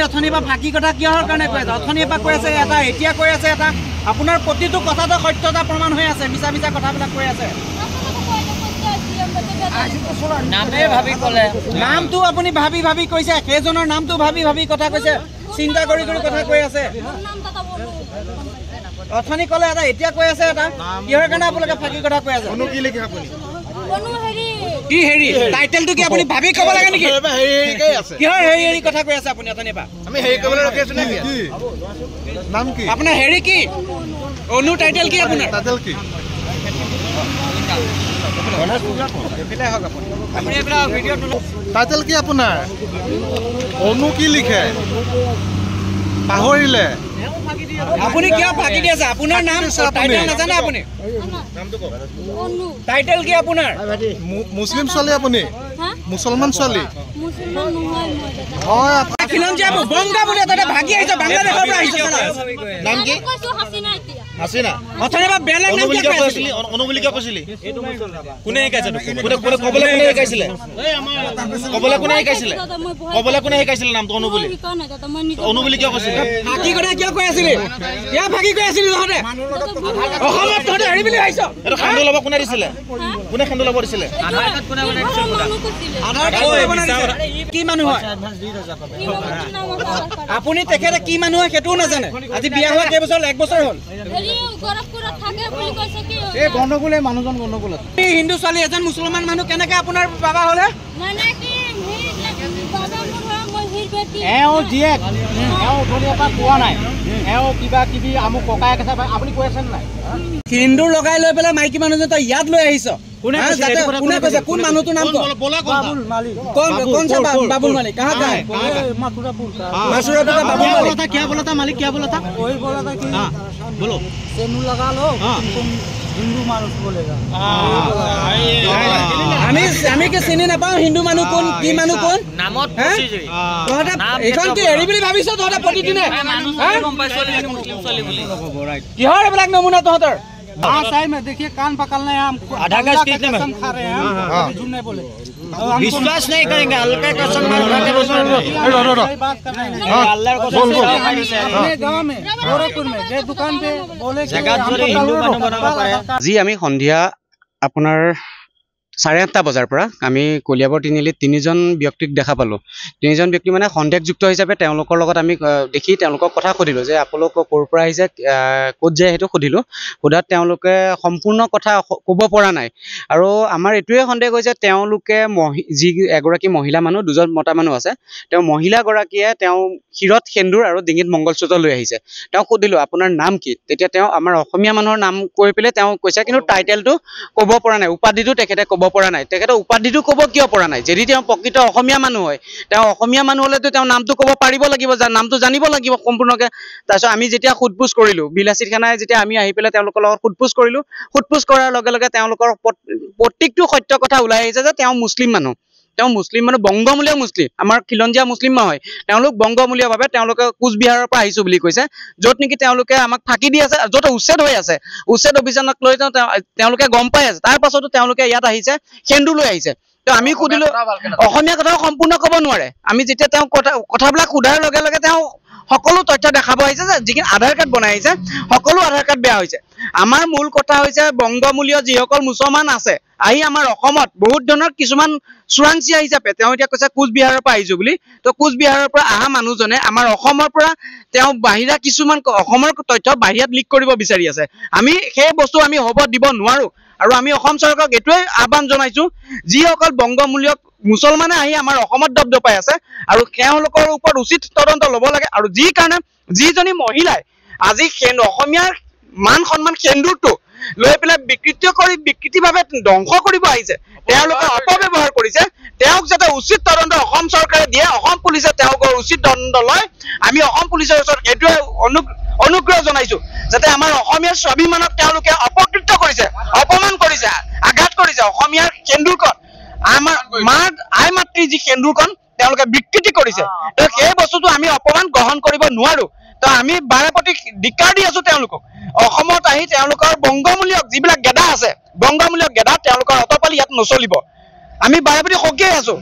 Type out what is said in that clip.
অথনি বা ফাঁকি কথা কিহৰ কাৰণে কৈ আছে? অথনিৰ পৰা কৈ আছে এটা, এতিয়া কৈ আছে এটা। আপোনাৰ প্ৰতিটো কথাতে সত্যতা প্ৰমাণ হৈ আছে, মিছা মিছা কথাবিলাক কৈ আছে। নামটো আপুনি ভাবি ভাবি কৈছে, সেইজনৰ নামটো ভাবি ভাবি কথা কৈছে, চিন্তা কৰি কৰি কথা কৈ আছে। অথনি ক'লে এটা, এতিয়া কৈ আছে এটা। কিহৰ কাৰণে আপোনালোকে ফাঁকি কথা কৈ আছে? কি হেৰি টাইটেলটো কি আপুনি ভাবি ক'ব লাগে নেকি? কিহৰ হেৰি হেৰি কথা কৈ আছে আপুনি অথনিৰ পৰা? আমি হেৰি কৰিবলৈ ৰখি আছো নেকি? নাম কি আপোনাৰ? হেৰি কি অনু? টাইটেল কি আপোনাৰ? টাইটেল কি? টাইটেল কি আপোনাৰ? অনু কি লিখে? পাহৰিলে আপুনি কিয় ফাঁকি দি আছে? আপোনাৰ নাম টাইটেল নাজানে আপুনি? টাইটেল কি আপোনাৰ? মুছলিম ছোৱালী আপুনি? মুছলমান ছোৱালী হয়? খিলঞ্জীয়া বংগা বুলি এটা ভাগি আহিছে, বাংলাদেশৰ পৰা আহিছে। নাম কি? হাসিনা। অথনিৰ পৰা বেলেগ নাম কি কৈছিলি? অনু বুলি কিয় কৈছিলি? কোনে শিকাইছে? ক'বলৈ কোনে শিকাইছিলে? ক'বলৈ কোনে শিকাইছিলে? ক'বলৈ কোনে শিকাইছিলে নামটো অনু বুলি? অনু বুলি কিয় কৈছিলে? ফাঁকি কথা কিয় কৈ আছিলি? ইয়াৰ ফাঁকি কৈ আছিলি তহঁতে? অসমত তহঁতে হেৰি বুলি আহিছ? এইটো খান্দু ল'ব কোনে দিছিলে? কোনে খান্দু ল'ব দিছিলে? কি মানুহ হয় আপুনি? তেখেতে কি মানুহ হয় সেইটোও নাজানে। আজি বিয়া হোৱা কেইবছৰ? 1 বছৰ হ'ল। গণ্ডগোলে মানুহজন গণ্ডগোল আছে। হিন্দু ছোৱালী এজন মুছলমান মানুহ কেনেকে আপোনাৰ বাবা হ'লে? এওঁ জীয়েক, এওঁ উঠনিৰ পৰা কোৱা নাই, এওঁ কিবা কিবি আমুক ককায়েক আছে আপুনি কৈ আছেনে নাই? সিন্দুৰ লগাই লৈ পেলাই মাইকী মানুহজন তই ইয়াত লৈ আহিছ। কোনে কৈছে? কোন মানুহটোৰ নাম কওঁ? বাবুল মালিক। কাহা का है? मथुरापुर का बाबुल मालिक। क्या बोला था मालिक? क्या बोला था? वही बोला था कि बोलो सेनू लगा लो, तुम हिंदू मानुष बोलेगा। আমি কি চিনি নাপাওঁ হিন্দু মানুহ কোন, কি মানুহ কোন? নামত তহঁতে এইখন কি হেৰি বুলি ভাবিছ? তহঁতে প্ৰতিদিনে কিহৰ এইবিলাক নমুনা তহঁতৰ? हाँ साहब में देखिए कान पकड़ना है हमको। आधा गज कितने में खा रहे हैं हम, झूठ नहीं बोले। विश्वास नहीं करेंगे, हल्का कसम बात कर रहे हैं। अल्लाह को अपने गांव में गोरखपुर में जे दुकान पे बोले जी আমি সন্ধিয়া আপোনাৰ 8:30 বজাৰ পৰা আমি কলিয়াবৰ তিনিআলিত 3জন ব্যক্তিক দেখা পালোঁ। 3জন ব্যক্তি মানে সন্দেহযুক্ত হিচাপে তেওঁলোকৰ লগত আমি দেখি তেওঁলোকক কথা সুধিলোঁ যে আপোনালোক ক'ৰ পৰা আহিছে, ক'ত যায় সেইটো সুধিলোঁ। সোধাত তেওঁলোকে সম্পূৰ্ণ কথা ক'ব পৰা নাই। আৰু আমাৰ এইটোৱে সন্দেহ হৈছে তেওঁলোকে যি এগৰাকী মহিলা মানুহ, 2জন মতা মানুহ আছে, তেওঁ মহিলাগৰাকীয়ে তেওঁ শিৰত সেন্দুৰ আৰু ডিঙিত মংগলসূত্ৰ লৈ আহিছে। তেওঁ সুধিলোঁ আপোনাৰ নাম কি? তেতিয়া তেওঁ আমাৰ অসমীয়া মানুহৰ নাম কৈ পেলাই তেওঁ কৈছে, কিন্তু টাইটেলটো ক'ব পৰা নাই, উপাধিটো তেখেতে ক'ব পৰা নাই। তেখেতৰ উপাধিটো ক'ব কিয় পৰা নাই? যদি তেওঁ প্ৰকৃত অসমীয়া মানুহ হয়, তেওঁ অসমীয়া মানুহ হ'লেতো তেওঁ নামটো ক'ব পাৰিব লাগিব, নামটো জানিব লাগিব সম্পূৰ্ণকৈ। তাৰপিছত আমি যেতিয়া সোধপোছ কৰিলোঁ, বিলাসী থানাই যেতিয়া আমি আহি পেলাই তেওঁলোকৰ লগত সোধপোছ কৰিলোঁ, সোধপোছ কৰাৰ লগে লগে তেওঁলোকৰ প্ৰত্যেকটো সত্য কথা ওলাই আহিছে যে তেওঁ মুছলিম মানুহ। তেওঁ মুছলিম মানুহ, বংগমূলীয় মুছলিম, আমাৰ খিলঞ্জীয়া মুছলিম নহয়। তেওঁলোক বংগমূলীয়ভাৱে তেওঁলোকে কোচবিহাৰৰ পৰা আহিছোঁ বুলি কৈছে, য'ত নেকি তেওঁলোকে আমাক ফাঁকি দি আছে, য'ত উচ্ছেদ হৈ আছে। উচ্ছেদ অভিযানক লৈ তেওঁলোকে গম পাই আছে। তাৰ পাছতো তেওঁলোকে ইয়াত আহিছে, সেন্দুৰ লৈ আহিছে। তো আমি সুধিলোঁ, অসমীয়া কথাও সম্পূৰ্ণ ক'ব নোৱাৰে। আমি যেতিয়া তেওঁ কথাবিলাক সোধাৰ লগে লগে তেওঁ সকলো তথ্য দেখাব আহিছে যে যিখিনি আধাৰ কাৰ্ড বনাই আহিছে, সকলো আধাৰ কাৰ্ড বেয়া হৈছে। আমাৰ মূল কথা হৈছে বংগমূলীয় যিসকল মুছলমান আছে, আহি আমাৰ অসমত বহুত ধৰণৰ কিছুমান চোৰাংচীয়া হিচাপে তেওঁ এতিয়া কৈছে কোচবিহাৰৰ পৰা আহিছোঁ বুলি। তো কোচবিহাৰৰ পৰা অহা মানুহজনে আমাৰ অসমৰ পৰা তেওঁ বাহিৰা কিছুমান অসমৰ তথ্য বাহিৰত লিক কৰিব বিচাৰি আছে। আমি সেই বস্তু আমি হ'ব দিব নোৱাৰোঁ। আৰু আমি অসম চৰকাৰক এইটোৱে আহ্বান জনাইছোঁ, যিসকল বংগমূলীয় মুছলমানে আহি আমাৰ অসমত দপদপাই আছে আৰু তেওঁলোকৰ ওপৰত উচিত তদন্ত ল'ব লাগে। আৰু যি কাৰণে যিজনী মহিলাই আজি অসমীয়াৰ মান সন্মান সেন্দুৰটো লৈ পেলাই বিকৃতিভাৱে ধ্বংস কৰিব আহিছে, তেওঁলোকে অপব্যৱহাৰ কৰিছে, তেওঁক যাতে উচিত তদন্ত অসম চৰকাৰে দিয়ে, অসম পুলিচে তেওঁলোকৰ উচিত তদন্ত লয়। আমি অসম পুলিচৰ ওচৰত এইটোৱে অনুগ্ৰহ জনাইছোঁ, যাতে আমাৰ অসমীয়াৰ স্বাভিমানক তেওঁলোকে অপকৃত কৰিছে, অপমান কৰিছে, আঘাত কৰিছে। অসমীয়াৰ সেন্দুৰখন, আমাৰ মাৰ আই মাতৃৰ যি সেন্দুৰখন তেওঁলোকে বিকৃতি কৰিছে। তো সেই বস্তুটো আমি অপমান গ্ৰহণ কৰিব নোৱাৰোঁ। তো আমি বাৰে প্ৰতি ধিক্কাৰ দি আছোঁ তেওঁলোকক। অসমত আহি তেওঁলোকৰ বংগমূলীয় যিবিলাক গেদা আছে, বংগমূলীয় গেদা তেওঁলোকৰ অতপালি ইয়াত নচলিব। আমি বাৰে প্ৰতি সকীয়াই আছোঁ।